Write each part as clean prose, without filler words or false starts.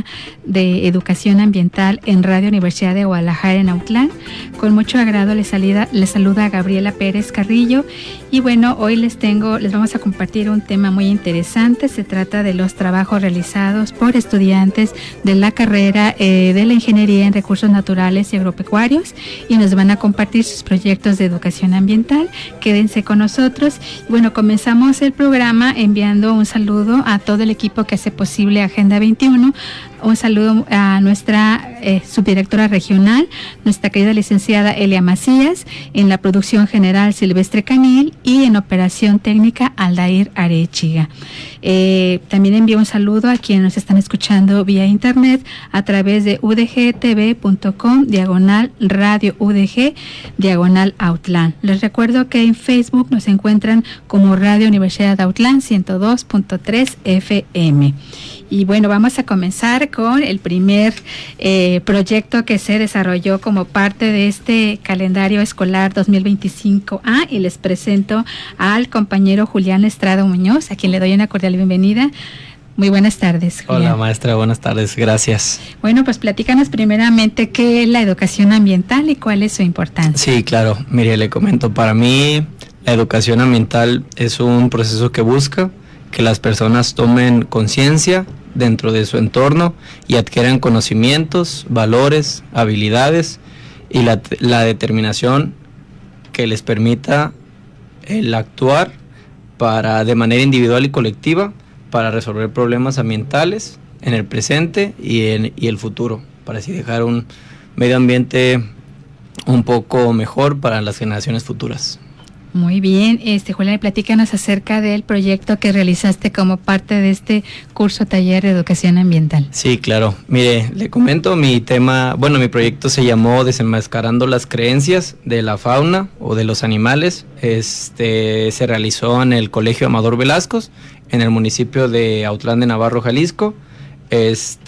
programa de educación ambiental en Radio Universidad de Guadalajara en Autlán. Con mucho agrado les saluda Gabriela Pérez Carrillo y bueno, hoy les vamos a compartir un tema muy interesante. Se trata de los trabajos realizados por estudiantes de la carrera de la Ingeniería en Recursos Naturales y Agropecuarios y nos van a compartir sus proyectos de educación ambiental. Quédense con nosotros. Bueno, comenzamos el programa enviando un saludo a todo el equipo que hace posible Agenda 21. Un saludo a nuestra subdirectora regional, nuestra querida licenciada Elia Macías, en la producción general Silvestre Canil y en operación técnica Aldair Arechiga. También envío un saludo a quienes nos están escuchando vía internet a través de udgtv.com/radio UDG /Autlán. Les recuerdo que en Facebook nos encuentran como Radio Universidad de Autlán 102.3 FM. Y bueno, vamos a comenzar con el primer proyecto que se desarrolló como parte de este calendario escolar 2025A y les presento al compañero Julián Estrada Muñoz, a quien le doy una cordial bienvenida. Muy buenas tardes, Julián. Hola, maestra, buenas tardes, gracias. Bueno, pues platícanos primeramente qué es la educación ambiental y cuál es su importancia. Sí, claro, mire, le comento, para mí la educación ambiental es un proceso que busca que las personas tomen conciencia dentro de su entorno y adquieran conocimientos, valores, habilidades y la determinación que les permita el actuar de manera individual y colectiva para resolver problemas ambientales en el presente y el futuro, para así dejar un medio ambiente un poco mejor para las generaciones futuras. Muy bien, Julián, platícanos acerca del proyecto que realizaste como parte de este curso taller de educación ambiental. Sí, claro. Mire, le comento mi proyecto se llamó Desenmascarando las creencias de la fauna o de los animales. Se realizó en el Colegio Amador Velasco, en el municipio de Autlán de Navarro, Jalisco. Los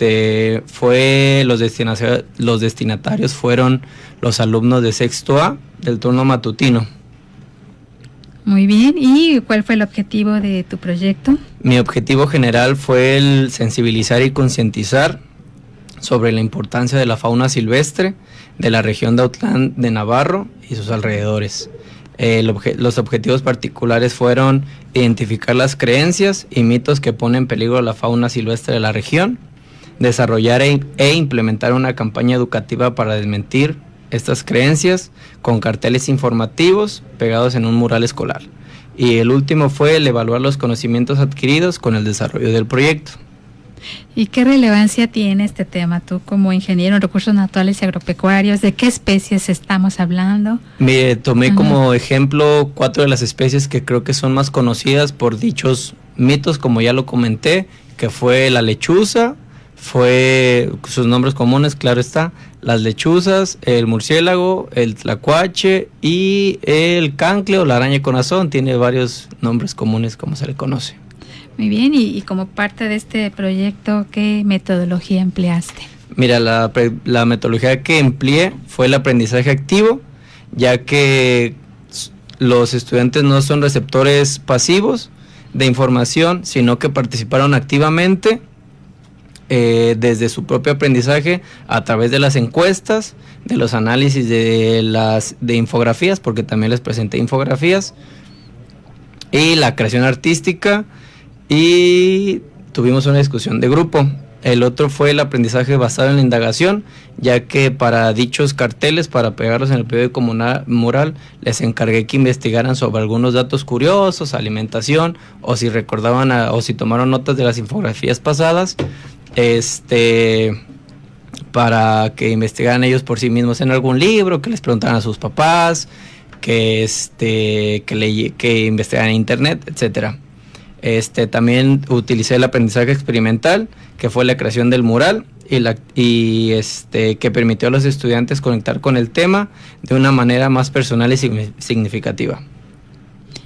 destinatarios fueron los alumnos de sexto A del turno matutino. Muy bien, ¿y cuál fue el objetivo de tu proyecto? Mi objetivo general fue el sensibilizar y concientizar sobre la importancia de la fauna silvestre de la región de Autlán de Navarro y sus alrededores. Los objetivos particulares fueron identificar las creencias y mitos que ponen en peligro a la fauna silvestre de la región, desarrollar e implementar una campaña educativa para desmentir estas creencias con carteles informativos pegados en un mural escolar. Y el último fue el evaluar los conocimientos adquiridos con el desarrollo del proyecto. ¿Y qué relevancia tiene este tema tú como ingeniero en recursos naturales y agropecuarios? ¿De qué especies estamos hablando? Mire, tomé como ejemplo 4 de las especies que creo que son más conocidas por dichos mitos, como ya lo comenté, que fue la lechuza, fue sus nombres comunes, claro está, las lechuzas, el murciélago, el tlacuache y el cancle o la araña corazón. Tiene varios nombres comunes como se le conoce. Muy bien, y como parte de este proyecto, ¿qué metodología empleaste? Mira, la metodología que empleé fue el aprendizaje activo, ya que los estudiantes no son receptores pasivos de información, sino que participaron activamente desde su propio aprendizaje a través de las encuestas, de los análisis de infografías, porque también les presenté infografías, y la creación artística, y tuvimos una discusión de grupo. El otro fue el aprendizaje basado en la indagación, ya que para dichos carteles, para pegarlos en el periódico mural, les encargué que investigaran sobre algunos datos curiosos, alimentación, o si recordaban o si tomaron notas de las infografías pasadas, para que investigaran ellos por sí mismos en algún libro, que les preguntaran a sus papás, que investigaran en internet, etcétera. También utilicé el aprendizaje experimental, que fue la creación del mural que permitió a los estudiantes conectar con el tema de una manera más personal y significativa.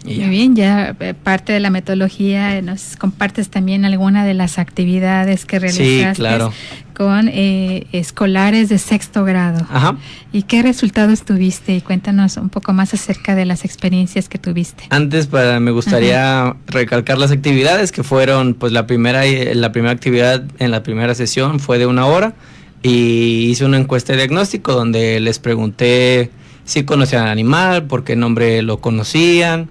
Muy bien, ya parte de la metodología, nos compartes también alguna de las actividades que realizaste. Sí, claro. con escolares de 6º grado. Ajá. ¿Y qué resultados tuviste? Y cuéntanos un poco más acerca de las experiencias que tuviste. Antes, me gustaría recalcar las actividades que fueron, pues la primera actividad en la primera sesión fue de 1 hora y hice una encuesta de diagnóstico donde les pregunté si conocían al animal, por qué nombre lo conocían,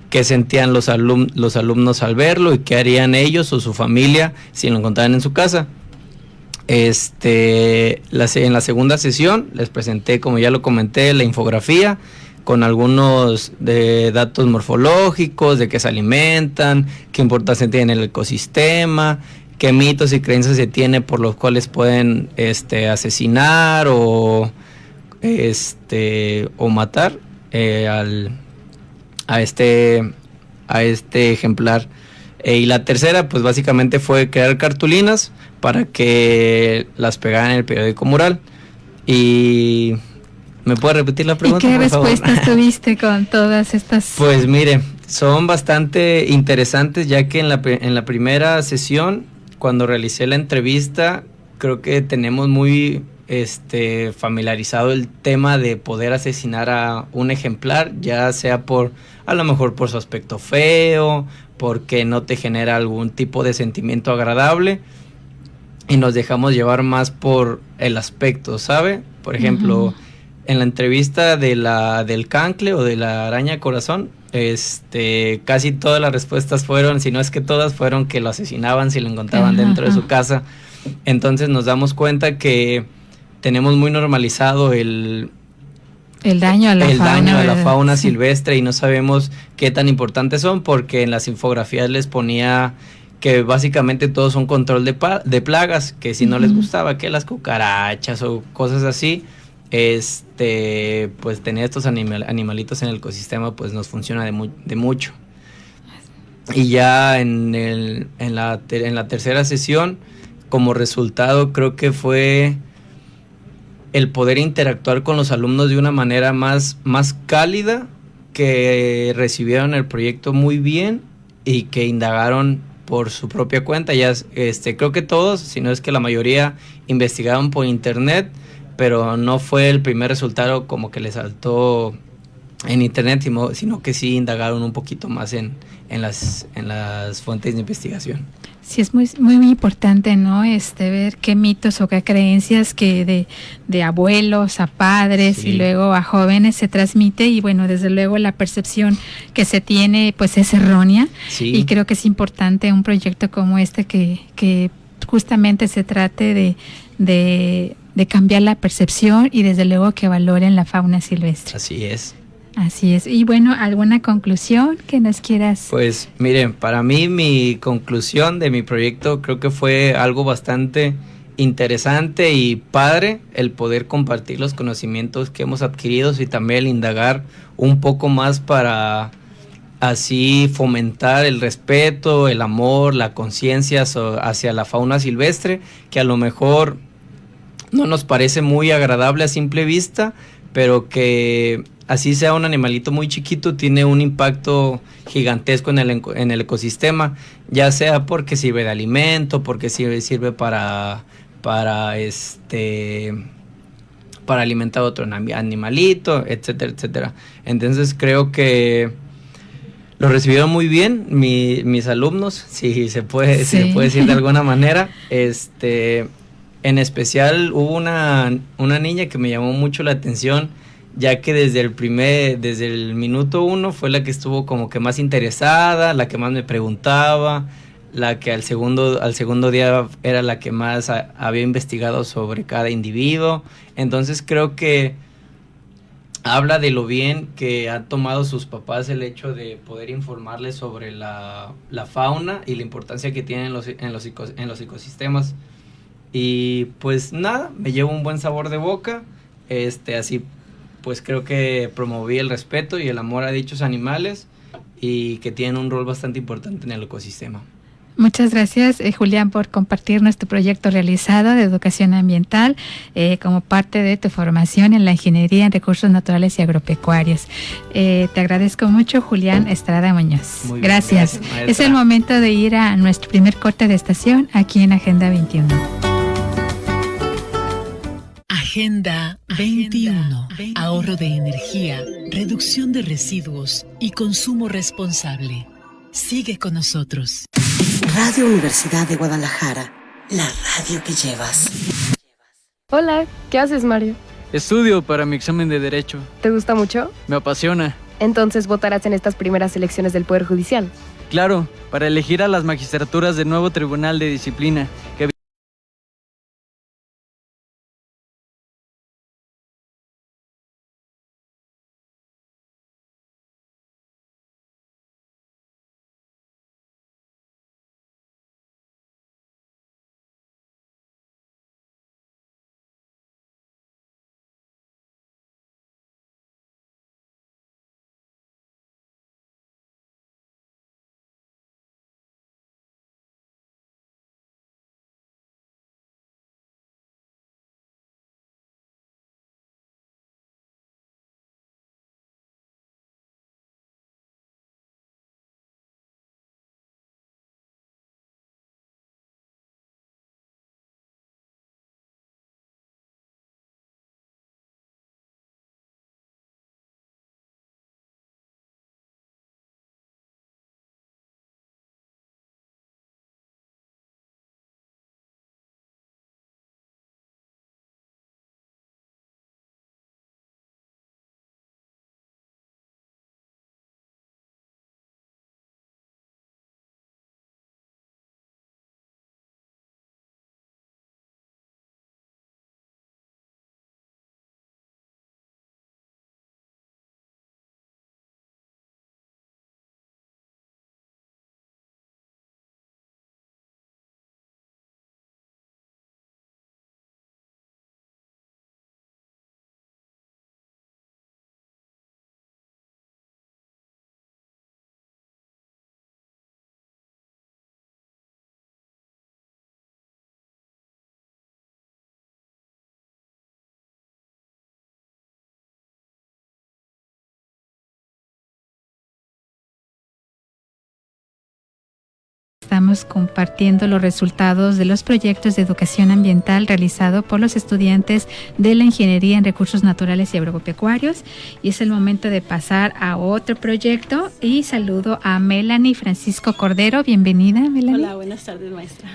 qué sentían los alumnos al verlo y qué harían ellos o su familia si lo encontraran en su casa. En la segunda sesión les presenté, como ya lo comenté, la infografía con algunos datos morfológicos, de qué se alimentan, qué importancia tiene el ecosistema, qué mitos y creencias se tiene por los cuales pueden asesinar o matar a este ejemplar. Y la tercera, pues básicamente fue crear cartulinas para que las pegaran en el periódico mural. Y ¿me puede repetir la pregunta? ¿Y qué respuestas tuviste con todas estas? Pues mire, son bastante interesantes, ya que en la primera sesión, cuando realicé la entrevista, creo que tenemos muy familiarizado el tema de poder asesinar a un ejemplar, ya sea a lo mejor por su aspecto feo, porque no te genera algún tipo de sentimiento agradable, y nos dejamos llevar más por el aspecto, ¿sabe? Por ejemplo, en la entrevista del cancle o de la araña corazón, casi todas las respuestas fueron, si no es que todas, fueron que lo asesinaban si lo encontraban dentro de su casa. Entonces nos damos cuenta que tenemos muy normalizado el daño a la fauna silvestre y no sabemos qué tan importantes son, porque en las infografías les ponía que básicamente todos son control de plagas, que si no les gustaba que las cucarachas o cosas así, pues tener estos animalitos en el ecosistema pues nos funciona de mucho. Y ya en la tercera sesión, como resultado, creo que fue el poder interactuar con los alumnos de una manera más cálida, que recibieron el proyecto muy bien y que indagaron por su propia cuenta. Ya creo que todos, si no es que la mayoría, investigaron por internet, pero no fue el primer resultado como que les saltó en internet, sino que sí indagaron un poquito más en las fuentes de investigación. Sí, es muy, muy, muy importante, ¿no? Ver qué mitos o qué creencias que de abuelos a padres y luego a jóvenes se transmite, y bueno, desde luego la percepción que se tiene pues es errónea, y creo que es importante un proyecto como que justamente se trate de cambiar la percepción y desde luego que valoren la fauna silvestre. Así es. Así es. Y bueno, ¿alguna conclusión que nos quieras? Pues miren, para mí mi conclusión de mi proyecto creo que fue algo bastante interesante y padre, el poder compartir los conocimientos que hemos adquirido y también el indagar un poco más para así fomentar el respeto, el amor, la conciencia hacia la fauna silvestre, que a lo mejor no nos parece muy agradable a simple vista, pero que así sea un animalito muy chiquito, tiene un impacto gigantesco en el ecosistema, ya sea porque sirve de alimento, porque sirve para alimentar a otro animalito, etcétera, etcétera. Entonces creo que lo recibieron muy bien mis alumnos, si se puede decir de alguna manera. En especial hubo una niña que me llamó mucho la atención, ya que desde el minuto 1 fue la que estuvo como que más interesada, la que más me preguntaba, la que al segundo día era la que más había investigado sobre cada individuo. Entonces creo que habla de lo bien que han tomado sus papás el hecho de poder informarles sobre la fauna y la importancia que tienen en los ecosistemas. Y pues nada, me llevo un buen sabor de boca, así pues creo que promoví el respeto y el amor a dichos animales y que tienen un rol bastante importante en el ecosistema. Muchas gracias, Julián, por compartir nuestro proyecto realizado de educación ambiental como parte de tu formación en la ingeniería en recursos naturales y agropecuarios. Te agradezco mucho, Julián Estrada Muñoz. Muy bien, gracias. Es el momento de ir a nuestro primer corte de estación aquí en Agenda 21. Agenda 21. Ahorro de energía, reducción de residuos y consumo responsable. Sigue con nosotros. Radio Universidad de Guadalajara, la radio que llevas. Hola, ¿qué haces, Mario? Estudio para mi examen de Derecho. ¿Te gusta mucho? Me apasiona. Entonces votarás en estas primeras elecciones del Poder Judicial. Claro, para elegir a las magistraturas del nuevo Tribunal de Disciplina, que Estamos compartiendo los resultados de los proyectos de educación ambiental realizado por los estudiantes de la Ingeniería en Recursos Naturales y Agropecuarios, y es el momento de pasar a otro proyecto y saludo a Melanie Francisco Cordero. Bienvenida, Melanie. Hola, buenas tardes, maestra.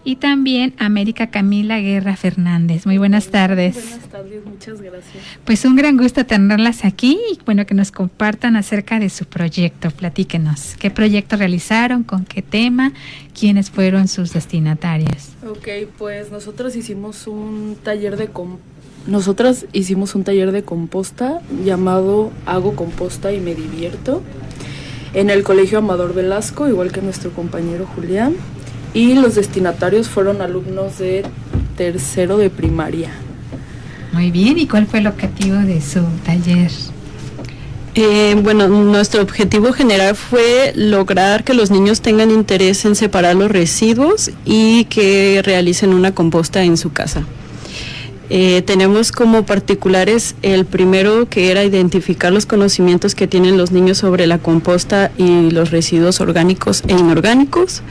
Y también América Camila Guerra Fernández. Muy buenas tardes. Buenas tardes, muchas gracias. Pues un gran gusto tenerlas aquí y bueno, que nos compartan acerca de su proyecto. Platíquenos, ¿qué proyecto realizaron? ¿Con qué tema? ¿Quiénes fueron sus destinatarios? Ok, pues nosotros hicimos un taller de composta llamado Hago Composta y Me Divierto en el Colegio Amador Velasco, igual que nuestro compañero Julián. Y los destinatarios fueron alumnos de tercero de primaria. Muy bien, ¿y cuál fue el objetivo de su taller? Bueno, nuestro objetivo general fue lograr que los niños tengan interés en separar los residuos y que realicen una composta en su casa. Tenemos como particulares el primero, que era identificar los conocimientos que tienen los niños sobre la composta y los residuos orgánicos e inorgánicos.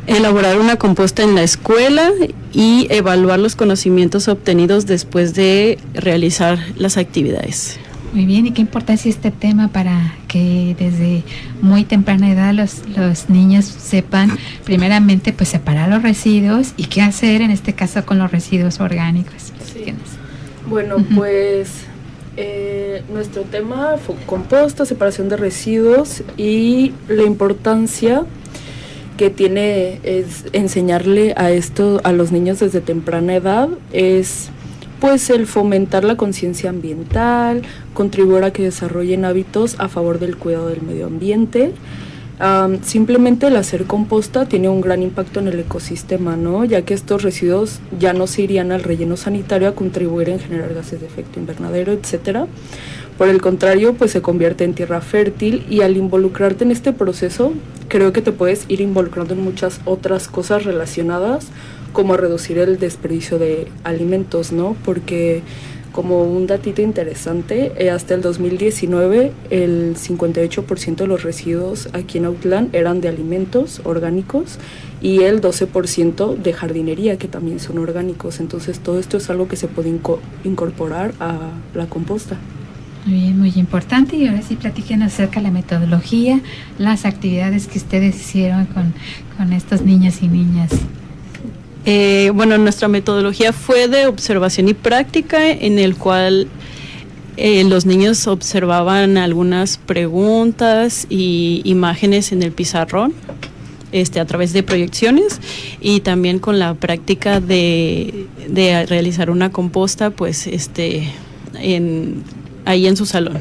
Elaborar una composta en la escuela y evaluar los conocimientos obtenidos después de realizar las actividades. Muy bien, ¿y qué importancia este tema para que desde muy temprana edad los niños sepan primeramente pues separar los residuos y qué hacer en este caso con los residuos orgánicos? Sí. Bueno, pues nuestro tema fue composta, separación de residuos y la importancia que tiene es enseñarle a los niños desde temprana edad es pues el fomentar la conciencia ambiental, contribuir a que desarrollen hábitos a favor del cuidado del medio ambiente. Simplemente el hacer composta tiene un gran impacto en el ecosistema, ¿no? Ya que estos residuos ya no se irían al relleno sanitario a contribuir en generar gases de efecto invernadero, etcétera. Por el contrario, pues se convierte en tierra fértil, y al involucrarte en este proceso, creo que te puedes ir involucrando en muchas otras cosas relacionadas, como reducir el desperdicio de alimentos, ¿no? Porque como un datito interesante, hasta el 2019 el 58% de los residuos aquí en Autlán eran de alimentos orgánicos y el 12% de jardinería, que también son orgánicos. Entonces todo esto es algo que se puede incorporar a la composta. Muy bien, muy importante. Y ahora sí platiquen acerca de la metodología, las actividades que ustedes hicieron con estos niños y niñas. Bueno, nuestra metodología fue de observación y práctica, en el cual los niños observaban algunas preguntas y imágenes en el pizarrón, a través de proyecciones, y también con la práctica de realizar una composta, pues, ahí en su salón.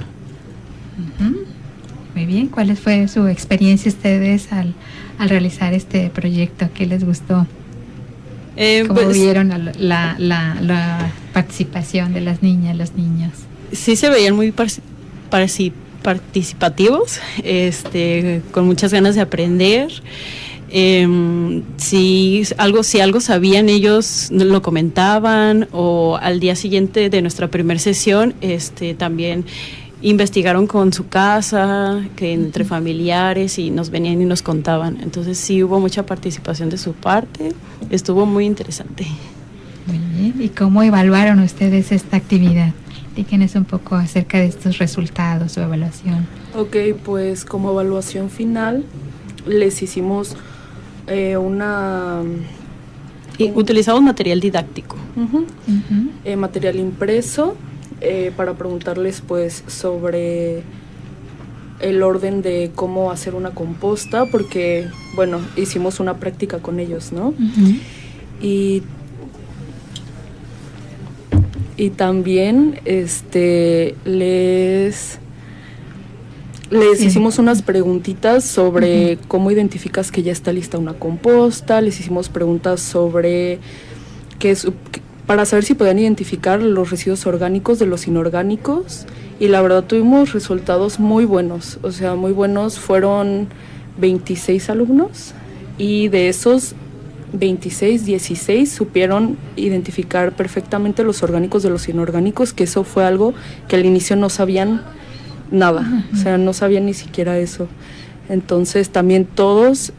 Uh-huh. Muy bien. ¿Cuál fue su experiencia ustedes al realizar este proyecto? ¿Qué les gustó? ¿Cómo vieron la participación de las niñas, los niños? Sí, se veían muy participativos, con muchas ganas de aprender. Si algo sabían, ellos lo comentaban, o al día siguiente de nuestra primera sesión, también investigaron con su casa, que entre familiares, y nos venían y nos contaban. Entonces sí hubo mucha participación de su parte, estuvo muy interesante. Muy bien. ¿Y cómo evaluaron ustedes esta actividad? Díganos un poco acerca de estos resultados o evaluación. Ok, pues como evaluación final les hicimos utilizamos material didáctico. Material impreso, para preguntarles pues sobre el orden de cómo hacer una composta, porque bueno, hicimos una práctica con ellos, ¿no? Uh-huh. Y también les hicimos unas preguntitas sobre cómo identificas que ya está lista una composta. Les hicimos preguntas sobre para saber si podían identificar los residuos orgánicos de los inorgánicos, y la verdad tuvimos resultados muy buenos, o sea, muy buenos. Fueron 26 alumnos y de esos 26, 16 supieron identificar perfectamente los orgánicos de los inorgánicos, que eso fue algo que al inicio no sabían nada, o sea, no sabían ni siquiera eso. Entonces también todos,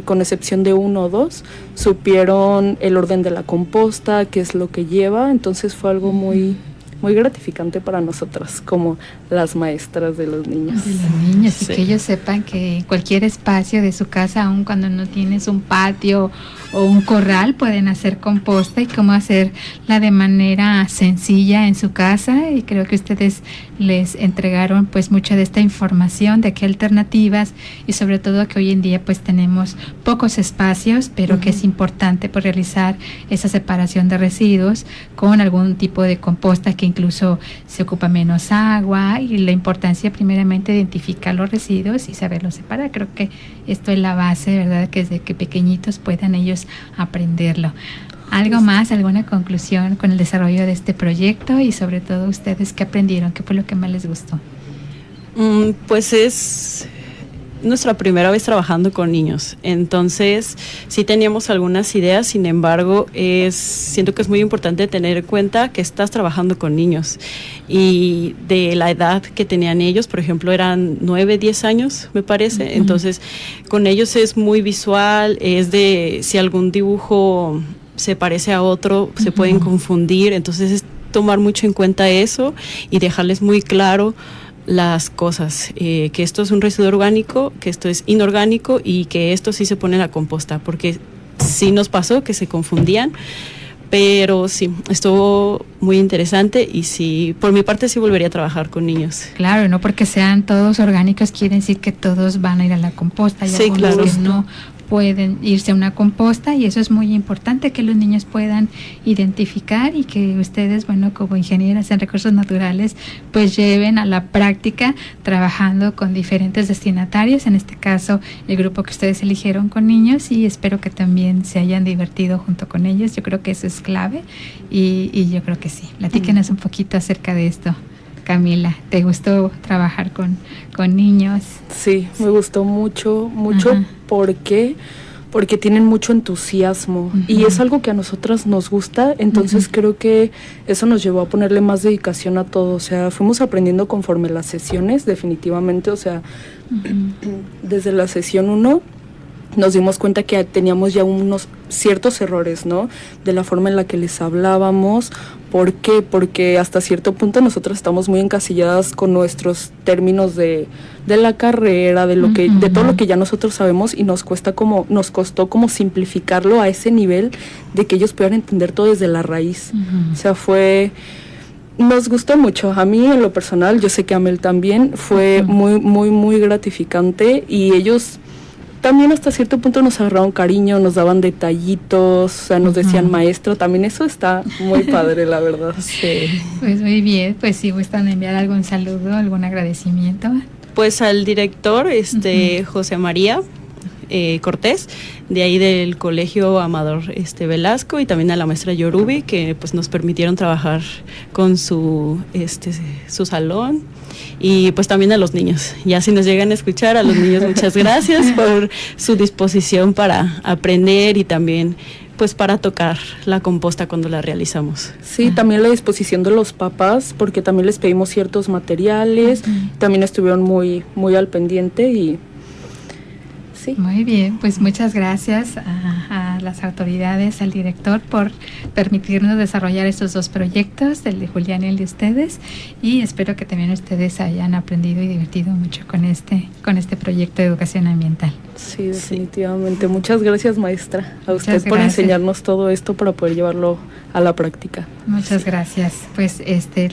con excepción de 1 o 2, supieron el orden de la composta, qué es lo que lleva. Entonces fue algo muy, muy gratificante para nosotras como las maestras de los niños. De los niños, sí. Y que ellos sepan que en cualquier espacio de su casa, aun cuando no tienes un patio o un corral, pueden hacer composta, y cómo hacerla de manera sencilla en su casa. Y creo que ustedes les entregaron pues mucha de esta información de qué alternativas, y sobre todo que hoy en día pues tenemos pocos espacios, pero que es importante pues realizar esa separación de residuos con algún tipo de composta que incluso se ocupa menos agua, y la importancia primeramente de identificar los residuos y saberlos separar. Creo que esto es la base, ¿verdad? Que desde que pequeñitos puedan ellos aprenderlo. ¿Algo más, alguna conclusión con el desarrollo de este proyecto, y sobre todo ustedes qué aprendieron? ¿Qué fue lo que más les gustó? Pues es nuestra primera vez trabajando con niños, entonces sí teníamos algunas ideas. Sin embargo, siento que es muy importante tener en cuenta que estás trabajando con niños, y de la edad que tenían ellos, por ejemplo, eran 9, 10 años, me parece. Uh-huh. Entonces, con ellos es muy visual, es de si algún dibujo se parece a otro, se pueden confundir. Entonces es tomar mucho en cuenta eso y dejarles muy claro las cosas, que esto es un residuo orgánico, que esto es inorgánico, y que esto sí se pone en la composta, porque sí nos pasó que se confundían. Pero sí, estuvo muy interesante, y sí, por mi parte sí volvería a trabajar con niños. Claro, no porque sean todos orgánicos quiere decir que todos van a ir a la composta. Hay algunos que no pueden irse a una composta, y eso es muy importante, que los niños puedan identificar, y que ustedes, bueno, como ingenieras en recursos naturales, pues lleven a la práctica trabajando con diferentes destinatarios, en este caso el grupo que ustedes eligieron con niños, y espero que también se hayan divertido junto con ellos. Yo creo que eso es clave, y yo creo que sí. Platíquenos un poquito acerca de esto. Camila, ¿te gustó trabajar con niños? Sí, me gustó mucho. ¿Por qué? porque tienen mucho entusiasmo y es algo que a nosotras nos gusta, entonces creo que eso nos llevó a ponerle más dedicación a todo, o sea, fuimos aprendiendo conforme las sesiones, definitivamente, o sea, desde la sesión 1 nos dimos cuenta que teníamos ya unos ciertos errores, ¿no? De la forma en la que les hablábamos. ¿Por qué? Porque hasta cierto punto nosotros estamos muy encasilladas con nuestros términos de la carrera, de lo que, de todo lo que ya nosotros sabemos, y nos costó como simplificarlo a ese nivel de que ellos puedan entender todo desde la raíz. O sea, nos gustó mucho. A mí, en lo personal, yo sé que a Mel también, fue muy, muy, muy gratificante, y ellos también hasta cierto punto nos agarraron cariño, nos daban detallitos, o sea, nos decían maestro, también eso está muy padre, la verdad. Sí. Pues muy bien, pues si gustan enviar algún saludo, algún agradecimiento. Pues al director, José María Cortés, de ahí del Colegio Amador Velasco, y también a la maestra Yorubi, que pues nos permitieron trabajar con su salón, y pues también a los niños. Ya si nos llegan a escuchar, a los niños, muchas gracias por su disposición para aprender y también pues para tocar la composta cuando la realizamos. Sí, también la disposición de los papás, porque también les pedimos ciertos materiales, también estuvieron muy, muy al pendiente y sí. Muy bien, pues muchas gracias a las autoridades, al director, por permitirnos desarrollar estos dos proyectos, el de Julián y el de ustedes, y espero que también ustedes hayan aprendido y divertido mucho con este proyecto de educación ambiental. Sí, definitivamente. Muchas gracias, maestra, a usted por gracias. enseñarnos todo esto para poder llevarlo a la práctica. Muchas gracias. Pues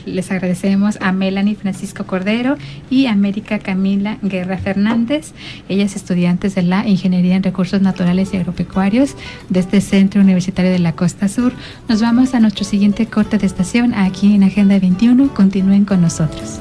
les agradecemos a Melanie Francisco Cordero y a América Camila Guerra Fernández, ellas estudiantes de la Ingeniería en Recursos Naturales y Agropecuarios de este Centro Universitario de la Costa Sur. Nos vamos a nuestro siguiente corte de estación aquí en Agenda 21. Continúen con nosotros.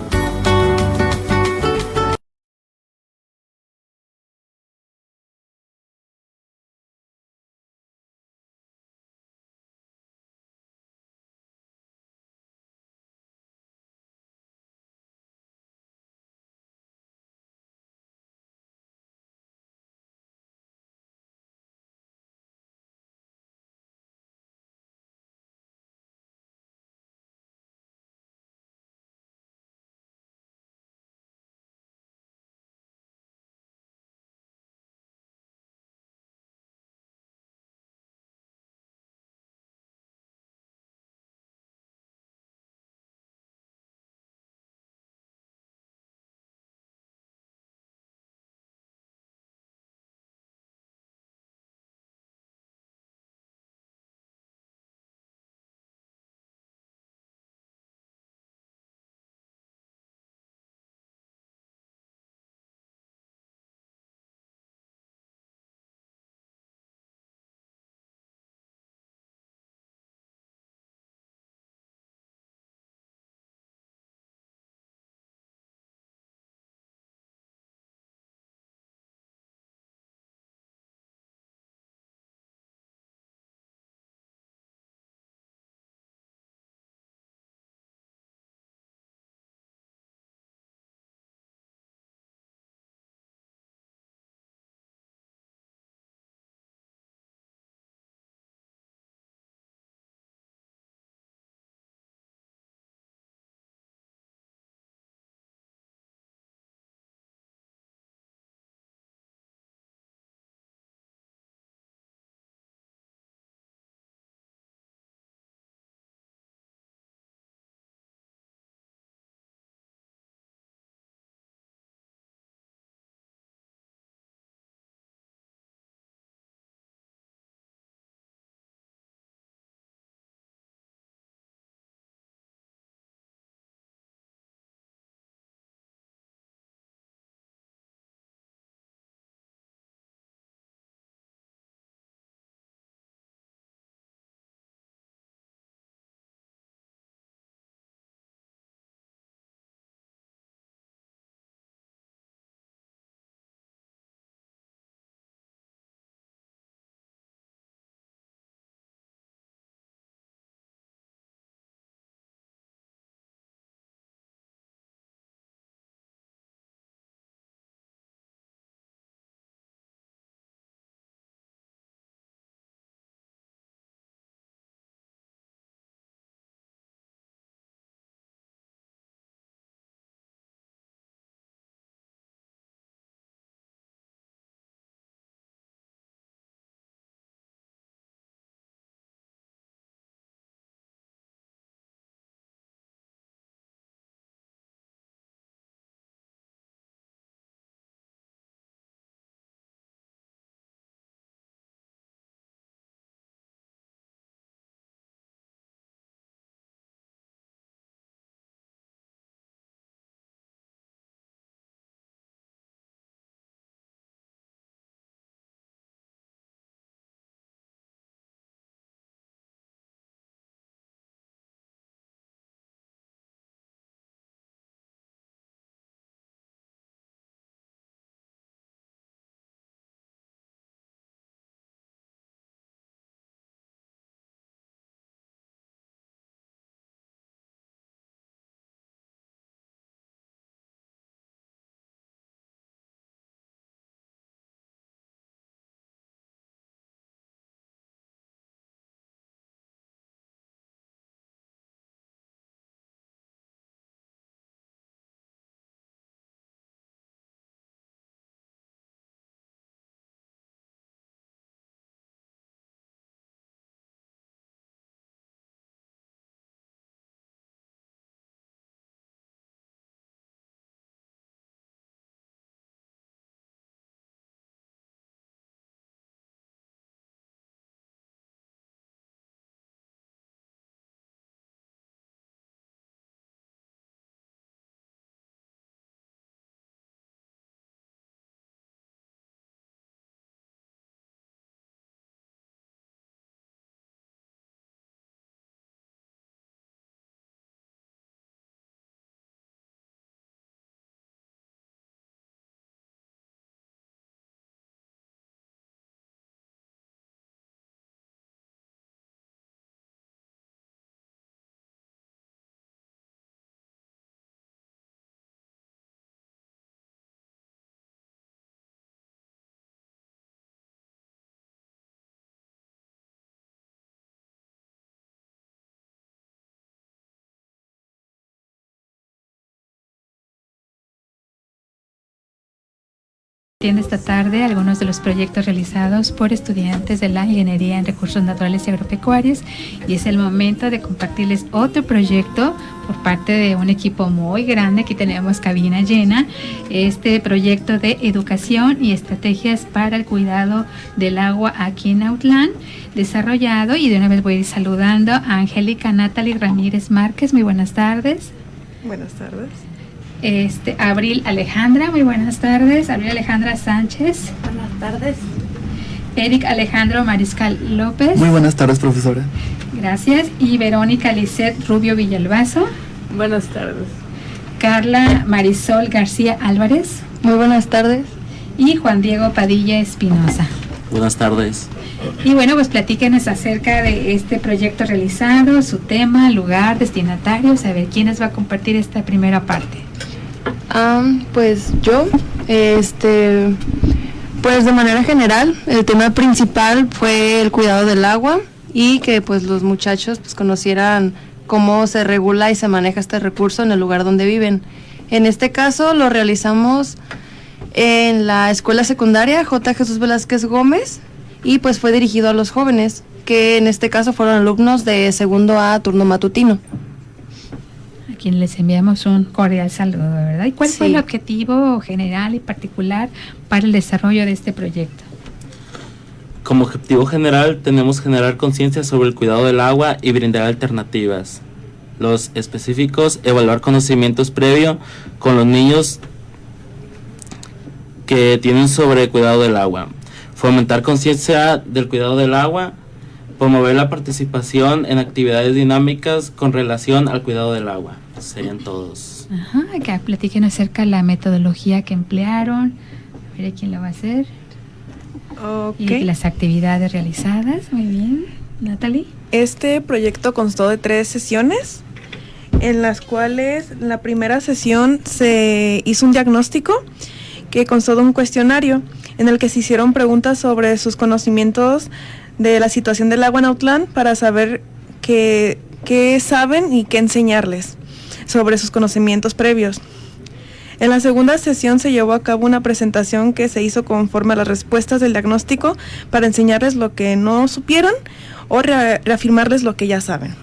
Esta tarde algunos de los proyectos realizados por estudiantes de la Ingeniería en Recursos Naturales y Agropecuarios, y es el momento de compartirles otro proyecto por parte de un equipo muy grande. Aquí tenemos cabina llena. Este proyecto de educación y estrategias para el cuidado del agua aquí en Autlán, desarrollado, y de una vez voy a ir saludando a Angélica Natalie Ramírez Márquez. Muy buenas tardes. Buenas tardes. Abril Alejandra, muy buenas tardes. Abril Alejandra Sánchez. Buenas tardes. Eric Alejandro Mariscal López. Muy buenas tardes, profesora. Gracias. Y Verónica Lisset Rubio Villalbazo. Buenas tardes. Carla Marisol García Álvarez. Muy buenas tardes. Y Juan Diego Padilla Espinosa. Buenas tardes. Y bueno, pues platíquenos acerca de este proyecto realizado, su tema, lugar, destinatarios, a ver quién nos va a compartir esta primera parte. Pues yo, pues de manera general, el tema principal fue el cuidado del agua y que pues los muchachos pues conocieran cómo se regula y se maneja este recurso en el lugar donde viven. En este caso lo realizamos en la escuela secundaria J. Jesús Velázquez Gómez y pues fue dirigido a los jóvenes, que en este caso fueron alumnos de segundo A turno matutino. A quien les enviamos un cordial saludo, ¿verdad? ¿Y cuál fue el objetivo general y particular para el desarrollo de este proyecto? Como objetivo general tenemos generar conciencia sobre el cuidado del agua y brindar alternativas. Los específicos, evaluar conocimientos previos con los niños que tienen sobre el cuidado del agua. Fomentar conciencia del cuidado del agua, promover la participación en actividades dinámicas con relación al cuidado del agua. Serían todos. Ajá, acá platíquenos acerca de la metodología que emplearon, a ver quién lo va a hacer. Okay. Y las actividades realizadas. Muy bien, Natalie. Este proyecto constó de 3 sesiones, en las cuales en la primera sesión se hizo un diagnóstico que constó de un cuestionario en el que se hicieron preguntas sobre sus conocimientos de la situación del agua en Autlán para saber qué saben y qué enseñarles sobre sus conocimientos previos. En la segunda sesión se llevó a cabo una presentación que se hizo conforme a las respuestas del diagnóstico para enseñarles lo que no supieron o reafirmarles lo que ya saben.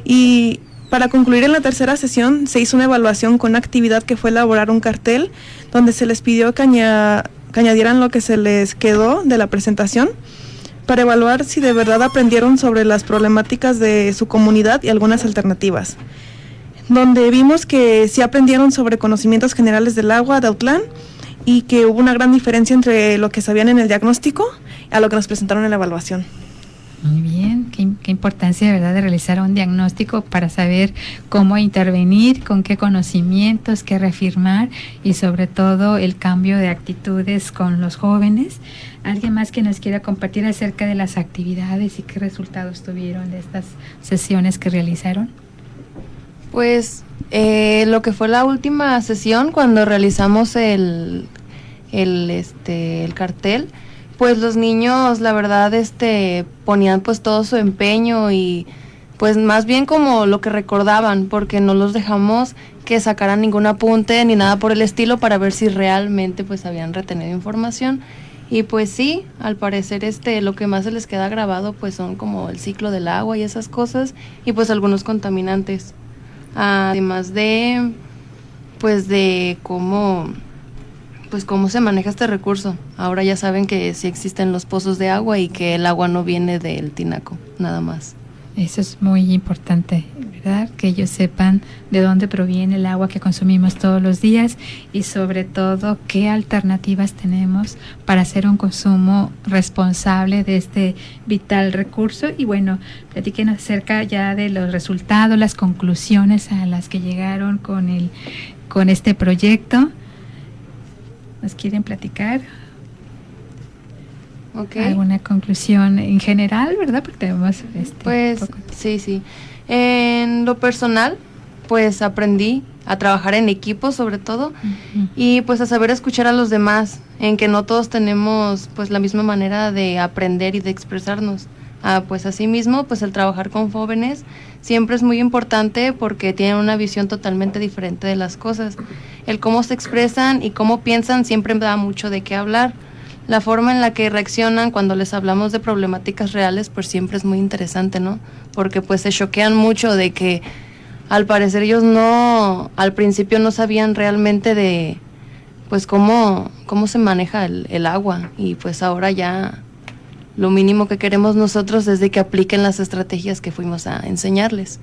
Y para concluir, en la tercera sesión se hizo una evaluación con una actividad que fue elaborar un cartel donde se les pidió que añadieran lo que se les quedó de la presentación para evaluar si de verdad aprendieron sobre las problemáticas de su comunidad y algunas alternativas, donde vimos que sí aprendieron sobre conocimientos generales del agua de Autlán y que hubo una gran diferencia entre lo que sabían en el diagnóstico a lo que nos presentaron en la evaluación. Muy bien, qué importancia, ¿verdad?, de realizar un diagnóstico para saber cómo intervenir, con qué conocimientos, qué reafirmar y sobre todo el cambio de actitudes con los jóvenes. ¿Alguien más que nos quiera compartir acerca de las actividades y qué resultados tuvieron de estas sesiones que realizaron? Pues lo que fue la última sesión cuando realizamos el cartel, pues los niños la verdad ponían pues todo su empeño y pues más bien como lo que recordaban, porque no los dejamos que sacaran ningún apunte ni nada por el estilo para ver si realmente pues habían retenido información. Y pues sí, al parecer lo que más se les queda grabado pues son como el ciclo del agua y esas cosas y pues algunos contaminantes. Además de cómo se maneja este recurso. Ahora ya saben que sí existen los pozos de agua y que el agua no viene del tinaco, nada más. Eso es muy importante, ¿verdad? Que ellos sepan de dónde proviene el agua que consumimos todos los días y sobre todo qué alternativas tenemos para hacer un consumo responsable de este vital recurso. Y bueno, platíquenos acerca ya de los resultados, las conclusiones a las que llegaron con este proyecto. ¿Nos quieren platicar? Okay. ¿Alguna conclusión en general, verdad? Porque tenemos pues sí. En lo personal, pues aprendí a trabajar en equipo sobre todo, y pues a saber escuchar a los demás, en que no todos tenemos pues la misma manera de aprender y de expresarnos. pues asimismo, pues el trabajar con jóvenes siempre es muy importante porque tienen una visión totalmente diferente de las cosas. El cómo se expresan y cómo piensan siempre da mucho de qué hablar. La forma en la que reaccionan cuando les hablamos de problemáticas reales, pues siempre es muy interesante, ¿no? Porque pues se choquean mucho de que al parecer ellos al principio no sabían realmente de, pues cómo se maneja el agua, y pues ahora ya lo mínimo que queremos nosotros es de que apliquen las estrategias que fuimos a enseñarles.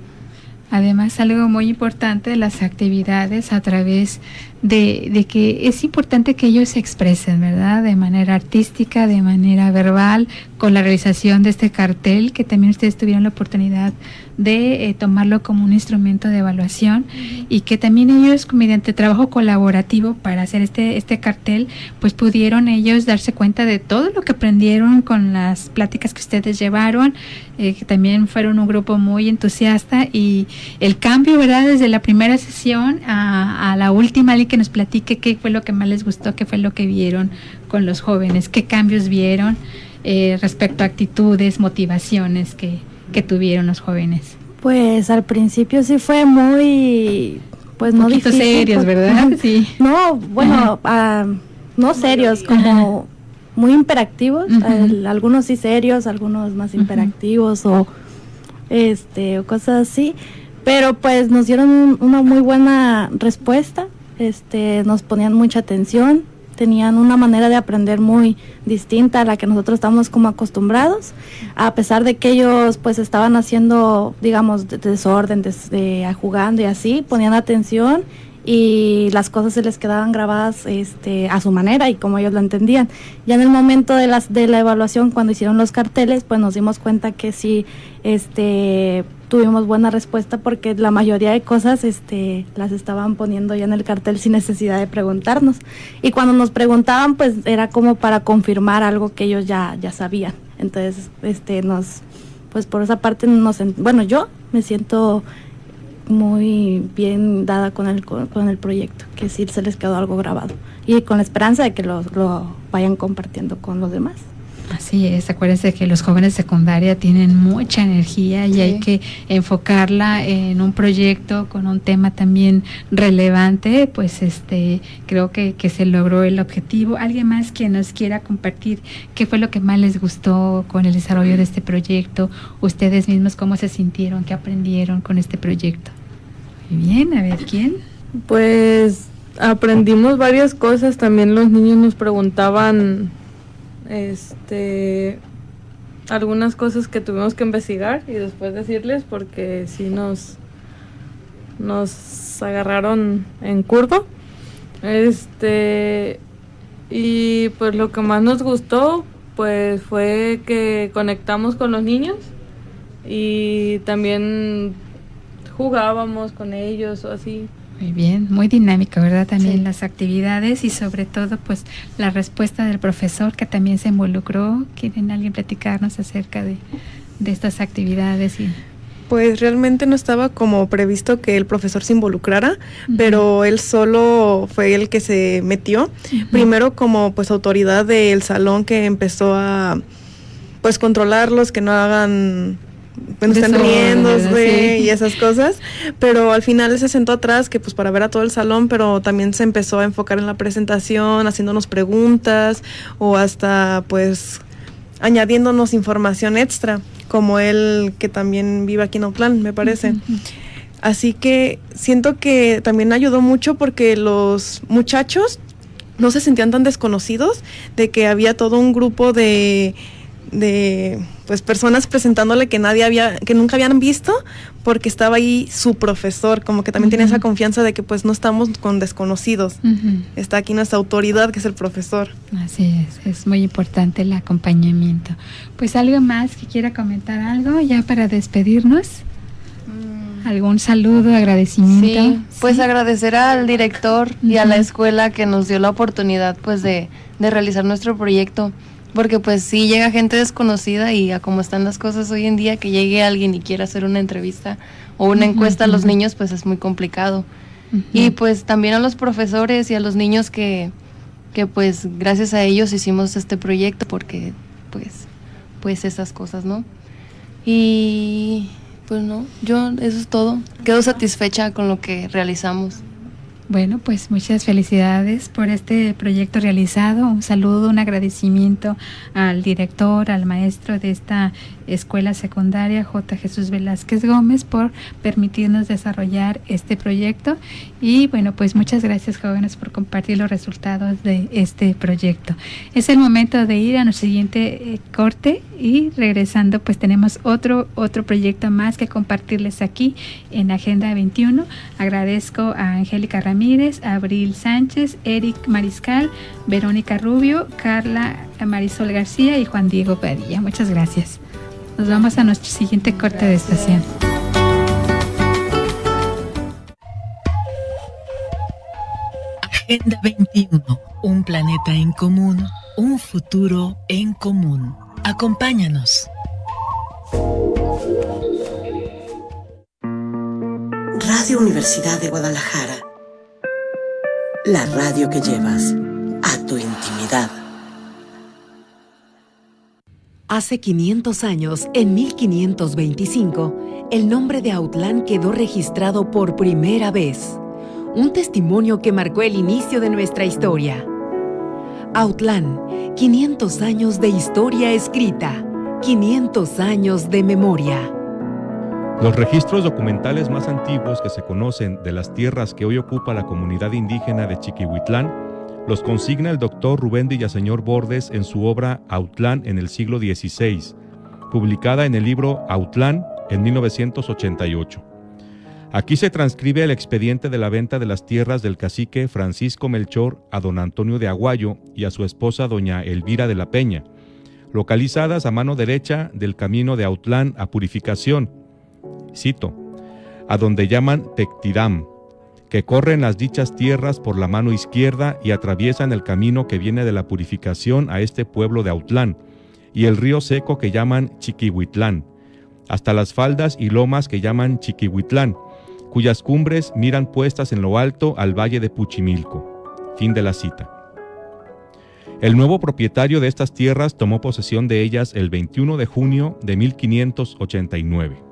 Además, algo muy importante de las actividades a través de que es importante que ellos se expresen, ¿verdad? De manera artística, de manera verbal, con la realización de este cartel, que también ustedes tuvieron la oportunidad de tomarlo como un instrumento de evaluación, y que también ellos, mediante trabajo colaborativo para hacer este cartel, pues pudieron ellos darse cuenta de todo lo que aprendieron con las pláticas que ustedes llevaron, que también fueron un grupo muy entusiasta, y el cambio, ¿verdad? Desde la primera sesión a la última, alguien que nos platique qué fue lo que más les gustó, qué fue lo que vieron con los jóvenes, qué cambios vieron respecto a actitudes, motivaciones que tuvieron los jóvenes. Pues al principio sí fue muy, pues no difícil. Serios, ¿verdad? Sí. No, bueno, no serios, como muy imperactivos. Algunos sí serios, algunos más imperactivos o cosas así. Pero pues nos dieron una muy buena respuesta. Nos ponían mucha atención. Tenían una manera de aprender muy distinta a la que nosotros estamos como acostumbrados, a pesar de que ellos pues estaban haciendo, digamos, desorden, jugando y así, ponían atención y las cosas se les quedaban grabadas a su manera y como ellos lo entendían. Ya en el momento de la evaluación, cuando hicieron los carteles, pues nos dimos cuenta que sí, tuvimos buena respuesta porque la mayoría de cosas las estaban poniendo ya en el cartel sin necesidad de preguntarnos. Y cuando nos preguntaban, pues era como para confirmar algo que ellos ya sabían. Entonces, pues por esa parte yo me siento muy bien dada con el proyecto, que sí se les quedó algo grabado. Y con la esperanza de que lo vayan compartiendo con los demás. Así es, acuérdense que los jóvenes de secundaria tienen mucha energía y hay que enfocarla en un proyecto con un tema también relevante, pues creo que se logró el objetivo. ¿Alguien más que nos quiera compartir qué fue lo que más les gustó con el desarrollo de este proyecto? Ustedes mismos, ¿cómo se sintieron? ¿Qué aprendieron con este proyecto? Muy bien, a ver, ¿quién? Pues aprendimos varias cosas, también los niños nos preguntaban algunas cosas que tuvimos que investigar y después decirles porque sí nos agarraron en curva. Y pues lo que más nos gustó pues fue que conectamos con los niños y también jugábamos con ellos o así. Muy bien, muy dinámica, ¿verdad? También las actividades y sobre todo pues la respuesta del profesor que también se involucró. ¿Quieren alguien platicarnos acerca de estas actividades? Pues realmente no estaba como previsto que el profesor se involucrara, pero él solo fue el que se metió. Primero como pues autoridad del salón que empezó a pues controlarlos, que no hagan... Pues están riéndose y esas cosas, pero al final él se sentó atrás que pues para ver a todo el salón, pero también se empezó a enfocar en la presentación, haciéndonos preguntas o hasta pues añadiéndonos información extra, como él que también vive aquí en Autlán, me parece. Así que siento que también ayudó mucho porque los muchachos no se sentían tan desconocidos, de que había todo un grupo de pues personas presentándole que nunca habían visto, porque estaba ahí su profesor, como que también tiene esa confianza de que pues no estamos con desconocidos, está aquí nuestra autoridad que es el profesor. Así es muy importante el acompañamiento. Pues algo más que quiera comentar, algo ya para despedirnos. ¿Algún saludo, agradecimiento? Sí, pues agradecer al director y a la escuela que nos dio la oportunidad pues de realizar nuestro proyecto. Porque pues sí llega gente desconocida y a cómo están las cosas hoy en día, que llegue alguien y quiera hacer una entrevista o una encuesta a los niños, pues es muy complicado. Y pues también a los profesores y a los niños que pues gracias a ellos hicimos este proyecto, porque pues esas cosas, ¿no? Y pues no, eso es todo. Quedo satisfecha con lo que realizamos. Bueno, pues muchas felicidades por este proyecto realizado. Un saludo, un agradecimiento al director, al maestro de esta escuela secundaria, J. Jesús Velázquez Gómez, por permitirnos desarrollar este proyecto. Y bueno, pues muchas gracias, jóvenes, por compartir los resultados de este proyecto. Es el momento de ir a nuestro siguiente corte, y regresando pues tenemos otro proyecto más que compartirles aquí en Agenda 21. Agradezco a Angélica Ramírez, a Abril Sánchez, Eric Mariscal, Verónica Rubio, Carla Marisol García y Juan Diego Padilla. Muchas gracias. Nos vamos a nuestro siguiente corte de estación. Agenda 21. Un planeta en común, un futuro en común. Acompáñanos. Radio Universidad de Guadalajara. La radio que llevas a tu intimidad. Hace 500 años, en 1525, el nombre de Autlán quedó registrado por primera vez. Un testimonio que marcó el inicio de nuestra historia. Autlán, 500 años de historia escrita, 500 años de memoria. Los registros documentales más antiguos que se conocen de las tierras que hoy ocupa la comunidad indígena de Chiquihuitlán los consigna el doctor Rubén Villaseñor Bordes en su obra Autlán en el siglo XVI, publicada en el libro Autlán en 1988. Aquí se transcribe el expediente de la venta de las tierras del cacique Francisco Melchor a don Antonio de Aguayo y a su esposa doña Elvira de la Peña, localizadas a mano derecha del camino de Autlán a Purificación, cito, a donde llaman Pectidam, que corren las dichas tierras por la mano izquierda y atraviesan el camino que viene de la Purificación a este pueblo de Autlán, y el río seco que llaman Chiquihuitlán, hasta las faldas y lomas que llaman Chiquihuitlán, cuyas cumbres miran puestas en lo alto al valle de Puchimilco. Fin de la cita. El nuevo propietario de estas tierras tomó posesión de ellas el 21 de junio de 1589.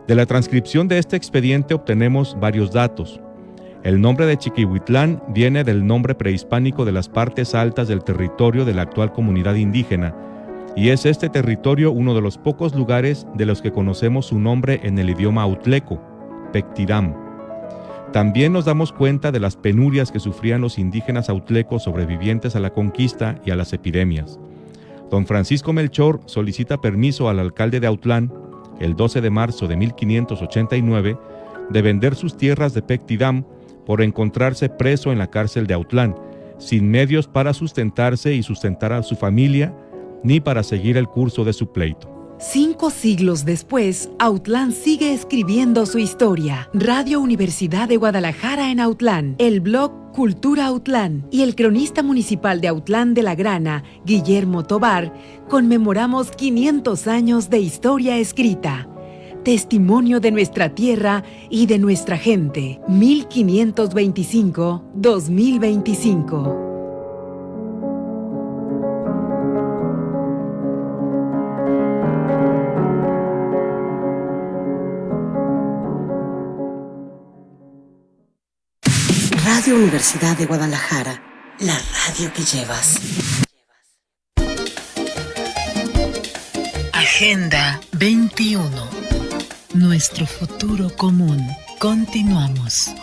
De la transcripción de este expediente obtenemos varios datos. El nombre de Chiquihuitlán viene del nombre prehispánico de las partes altas del territorio de la actual comunidad indígena, y es este territorio uno de los pocos lugares de los que conocemos su nombre en el idioma autleco, Pectidam. También nos damos cuenta de las penurias que sufrían los indígenas autlecos sobrevivientes a la conquista y a las epidemias. Don Francisco Melchor solicita permiso al alcalde de Autlán, el 12 de marzo de 1589, de vender sus tierras de Pectidam por encontrarse preso en la cárcel de Autlán, sin medios para sustentarse y sustentar a su familia, ni para seguir el curso de su pleito. 5 siglos después, Autlán sigue escribiendo su historia. Radio Universidad de Guadalajara en Autlán, el blog Cultura Autlán y el cronista municipal de Autlán de la Grana, Guillermo Tobar, conmemoramos 500 años de historia escrita. Testimonio de nuestra tierra y de nuestra gente. 1525-2025. Radio Universidad de Guadalajara, la radio que llevas. Agenda 21. Nuestro futuro común. Continuamos.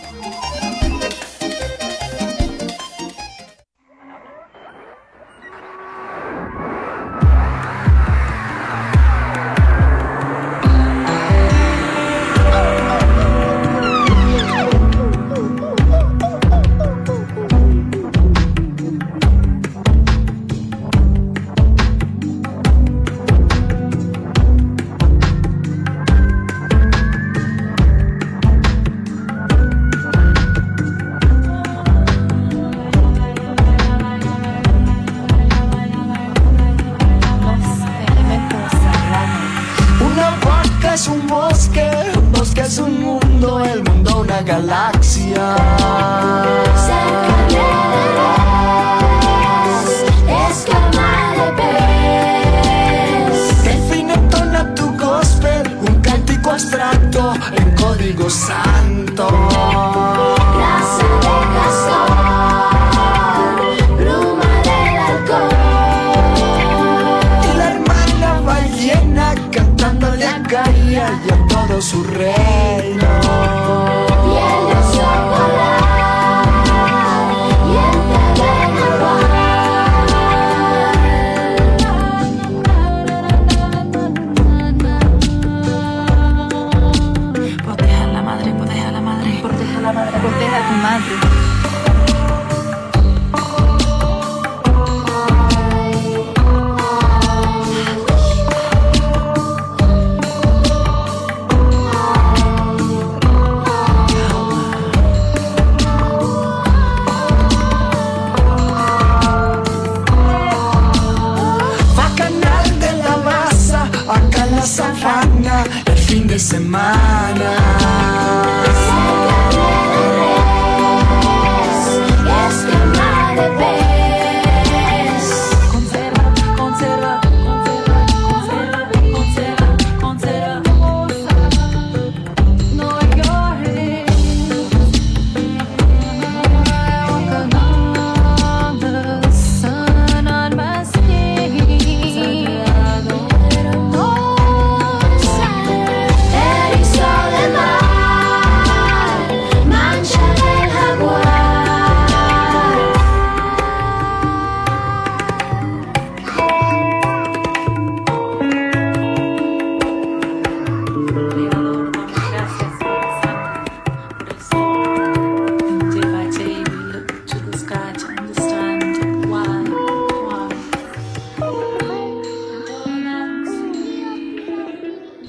semana.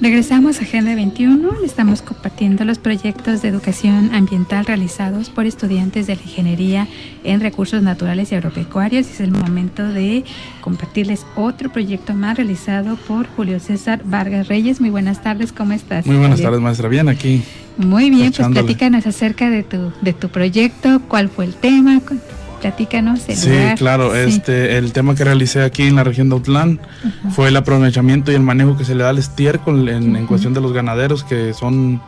Regresamos a Agenda 21, le estamos compartiendo los proyectos de educación ambiental realizados por estudiantes de la Ingeniería en Recursos Naturales y Agropecuarios. Es el momento de compartirles otro proyecto más realizado por Julio César Vargas Reyes. Muy buenas tardes, ¿cómo estás? Muy buenas tardes, maestra. Bien, aquí. Muy bien, echándole. Pues platícanos acerca de tu proyecto, cuál fue el tema, platícanos el lugar. Claro, Sí. El tema que realicé aquí en la región de Autlán fue el aprovechamiento y el manejo que se le da al estiércol en cuestión de los ganaderos, que son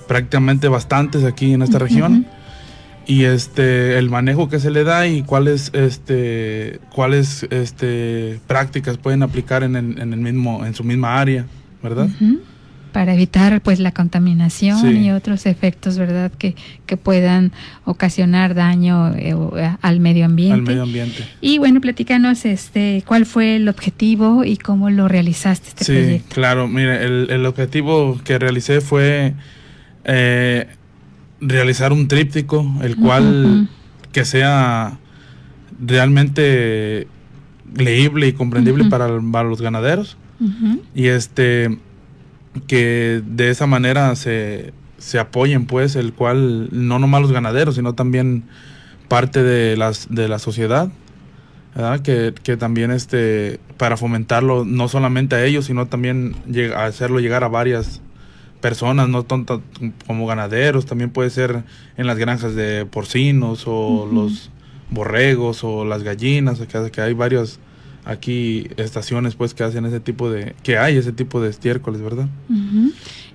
prácticamente bastantes aquí en esta región, y el manejo que se le da y cuáles prácticas pueden aplicar en su misma área, ¿verdad? Para evitar pues la contaminación Sí. y otros efectos, ¿verdad? Que puedan ocasionar daño al medio ambiente. Al medio ambiente. Y bueno, platícanos cuál fue el objetivo y cómo lo realizaste Sí, proyecto. claro, mire, el objetivo que realicé fue realizar un tríptico, el cual que sea realmente leíble y comprendible para los ganaderos, y que de esa manera se apoyen, pues, el cual no nomás los ganaderos, sino también parte de la sociedad, ¿verdad? Que también para fomentarlo no solamente a ellos, sino también hacerlo llegar a varias personas, no tanto como ganaderos, también puede ser en las granjas de porcinos o los borregos o las gallinas, que hay varias aquí estaciones pues que hacen ese tipo de estiércoles, ¿verdad?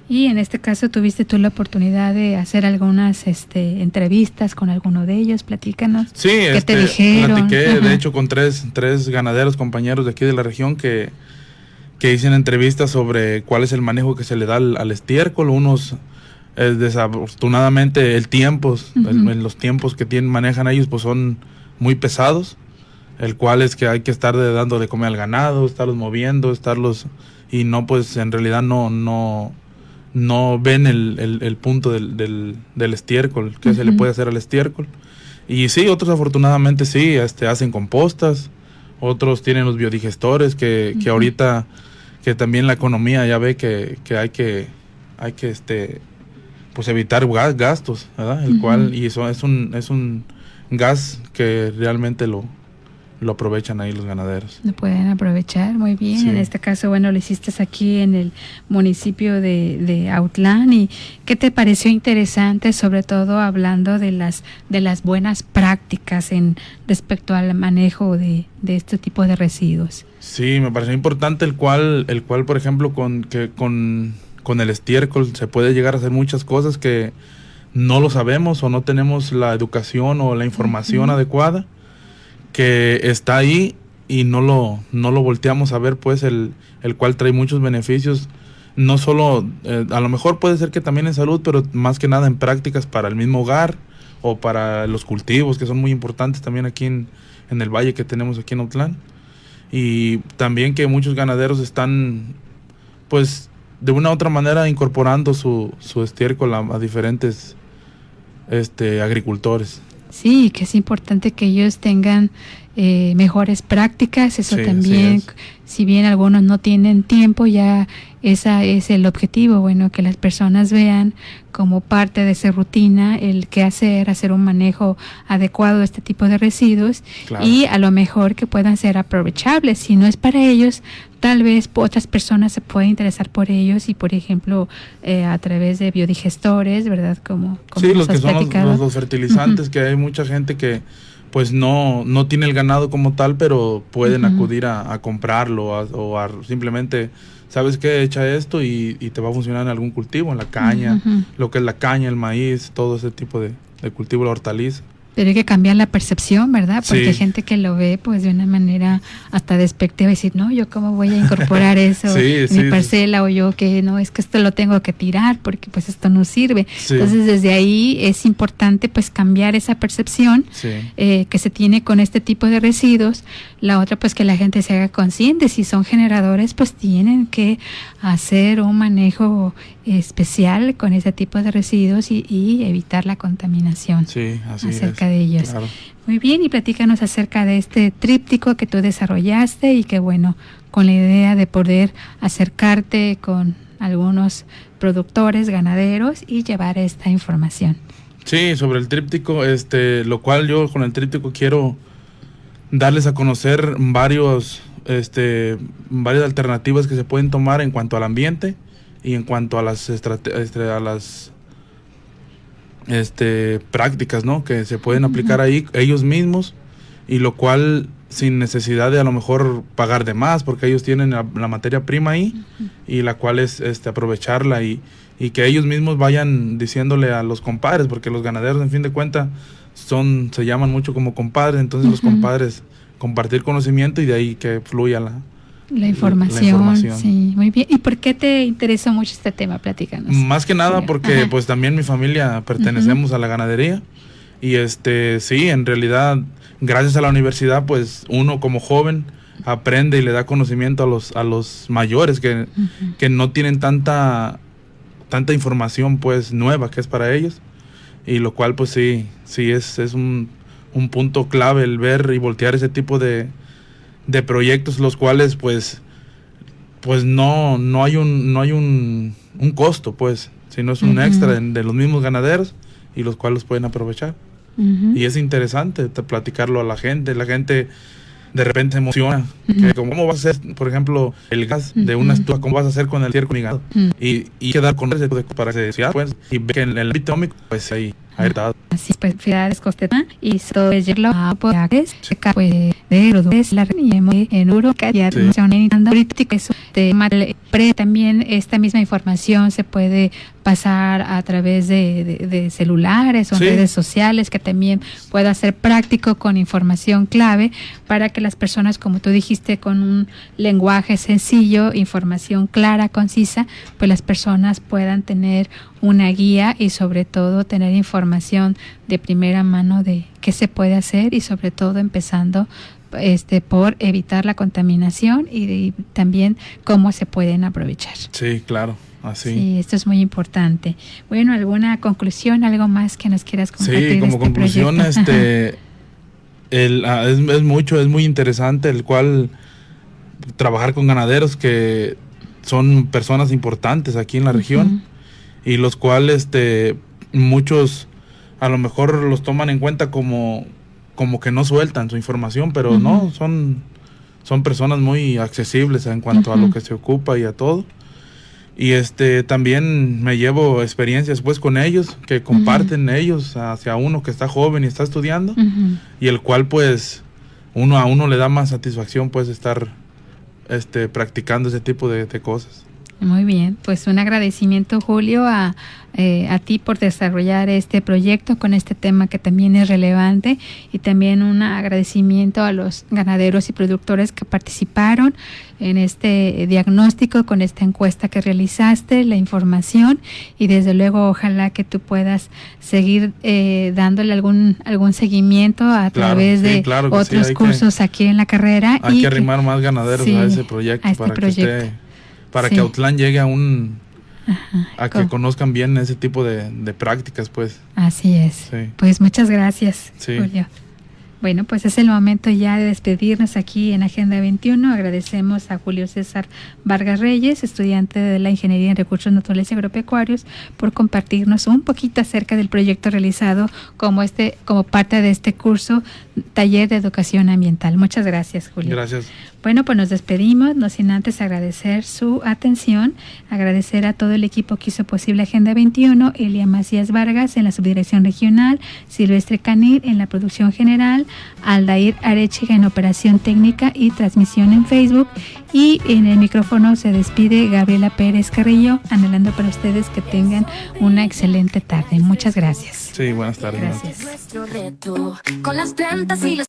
Y en este caso tuviste tú la oportunidad de hacer algunas entrevistas con alguno de ellos, platícanos. Sí, ¿qué te dijeron? platiqué de hecho con tres ganaderos compañeros de aquí de la región que hicieron entrevistas sobre cuál es el manejo que se le da al estiércol. Unos desafortunadamente los tiempos que manejan ellos pues son muy pesados, el cual es que hay que estar dando de comer al ganado, estarlos moviendo, y no, pues en realidad no ven el punto del estiércol, que se le puede hacer al estiércol. Y sí, otros afortunadamente sí, hacen compostas, otros tienen los biodigestores que ahorita, que también la economía ya ve que hay que pues evitar gastos, ¿verdad? El cual, y eso es un gas que realmente lo aprovechan ahí los ganaderos. Lo pueden aprovechar muy bien. Sí. En este caso, bueno, lo hiciste aquí en el municipio de Autlán. ¿Y qué te pareció interesante, sobre todo hablando de las buenas prácticas respecto al manejo de este tipo de residuos? Sí, me pareció importante el cual por ejemplo, con el estiércol se puede llegar a hacer muchas cosas que no lo sabemos o no tenemos la educación o la información adecuada, que está ahí y no lo volteamos a ver, pues el cual trae muchos beneficios, no solo, a lo mejor puede ser que también en salud, pero más que nada en prácticas para el mismo hogar o para los cultivos, que son muy importantes también aquí en el valle que tenemos aquí en Autlán. Y también que muchos ganaderos están, pues, de una u otra manera incorporando su estiércol a diferentes agricultores. Sí, que es importante que ellos tengan mejores prácticas. Eso Sí, también, así si bien algunos no tienen tiempo, ya esa es el objetivo, bueno, que las personas vean como parte de su rutina el qué hacer un manejo adecuado de este tipo de residuos. Claro. Y a lo mejor que puedan ser aprovechables. Si no es para ellos, tal vez otras personas se pueden interesar por ellos y, por ejemplo, a través de biodigestores, ¿verdad? Como Sí, los nos que has son platicado. los fertilizantes, que hay mucha gente que pues no tiene el ganado como tal, pero pueden acudir a comprarlo o a simplemente, ¿sabes qué? Echa esto y te va a funcionar en algún cultivo, en la caña, lo que es la caña, el maíz, todo ese tipo de cultivo, la hortaliza. Pero hay que cambiar la percepción, ¿verdad? Porque Sí. hay gente que lo ve pues de una manera hasta despectiva y decir, no, yo cómo voy a incorporar eso en mi parcela, o yo que no, es que esto lo tengo que tirar porque pues esto no sirve. Sí. Entonces desde ahí es importante pues cambiar esa percepción que se tiene con este tipo de residuos. La otra pues que la gente se haga consciente, si son generadores pues tienen que hacer un manejo especial con ese tipo de residuos y evitar la contaminación. Sí, así acerca de ellos. Claro. Muy bien, y platícanos acerca de este tríptico que tú desarrollaste y que bueno, con la idea de poder acercarte con algunos productores, ganaderos y llevar esta información. Sí, sobre el tríptico, lo cual yo con el tríptico quiero darles a conocer varias alternativas que se pueden tomar en cuanto al ambiente y en cuanto a las prácticas, ¿no? Que se pueden aplicar ahí ellos mismos, y lo cual sin necesidad de a lo mejor pagar de más, porque ellos tienen la materia prima ahí, y la cual es aprovecharla y que ellos mismos vayan diciéndole a los compadres, porque los ganaderos en fin de cuentas se llaman mucho como compadres, entonces los compadres compartir conocimiento y de ahí que fluya la información. Sí, muy bien. ¿Y por qué te interesó mucho este tema? Platícanos. Más que nada porque pues también mi familia pertenecemos a la ganadería y sí, en realidad gracias a la universidad pues uno como joven aprende y le da conocimiento a los mayores que no tienen tanta información pues nueva que es para ellos, y lo cual pues sí es un punto clave el ver y voltear ese tipo de proyectos, los cuales pues no hay un costo pues, sino es un extra de los mismos ganaderos y los cuales pueden aprovechar. Y es interesante platicarlo a la gente de repente se emociona, que cómo vas a hacer, por ejemplo, el gas de una estufa, cómo vas a hacer con el estiércol y ganado, y quedar con ese para que se pues, y ve que en el ámbito económico pues ahí hay estado. Así pues, felicidades Costeta y todo es yerlo a pues de productos la en Uro que ya eso también esta misma información se puede pasar a través de celulares o redes sociales, que también pueda ser práctico con información clave para que las personas, como tú dijiste, con un lenguaje sencillo, información clara, concisa, pues las personas puedan tener una guía y sobre todo tener información de primera mano de qué se puede hacer y sobre todo empezando por evitar la contaminación y también cómo se pueden aprovechar. Sí, claro, así. Sí, esto es muy importante. Bueno, ¿alguna conclusión, algo más que nos quieras compartir? Sí, como conclusión, proyecto? es muy interesante el cual trabajar con ganaderos que son personas importantes aquí en la región y los cuales muchos a lo mejor los toman en cuenta como que no sueltan su información, pero no, son personas muy accesibles en cuanto a lo que se ocupa y a todo. Y también me llevo experiencias pues con ellos, que comparten ellos hacia uno que está joven y está estudiando, y el cual pues a uno le da más satisfacción pues estar practicando ese tipo de cosas. Muy bien, pues un agradecimiento, Julio, a ti por desarrollar este proyecto con este tema que también es relevante, y también un agradecimiento a los ganaderos y productores que participaron en este diagnóstico con esta encuesta que realizaste, la información, y desde luego ojalá que tú puedas seguir dándole algún seguimiento a través de otros cursos aquí en la carrera. Hay que arrimar más ganaderos a ese proyecto, para que Autlán llegue a que conozcan bien ese tipo de prácticas, pues. Así es. Sí. Pues muchas gracias, Julio. Bueno, pues es el momento ya de despedirnos aquí en Agenda 21. Agradecemos a Julio César Vargas Reyes, estudiante de la Ingeniería en Recursos Naturales y Agropecuarios, por compartirnos un poquito acerca del proyecto realizado como parte de este curso Taller de Educación Ambiental. Muchas gracias, Julio. Gracias. Bueno, pues nos despedimos, no sin antes agradecer su atención, agradecer a todo el equipo que hizo posible Agenda 21, Elia Macías Vargas en la subdirección regional, Silvestre Canil en la producción general, Aldair Arechiga en operación técnica y transmisión en Facebook, y en el micrófono se despide Gabriela Pérez Carrillo, anhelando para ustedes que tengan una excelente tarde. Muchas gracias. Sí, buenas tardes. Gracias. Nuestro reto con las plantas y las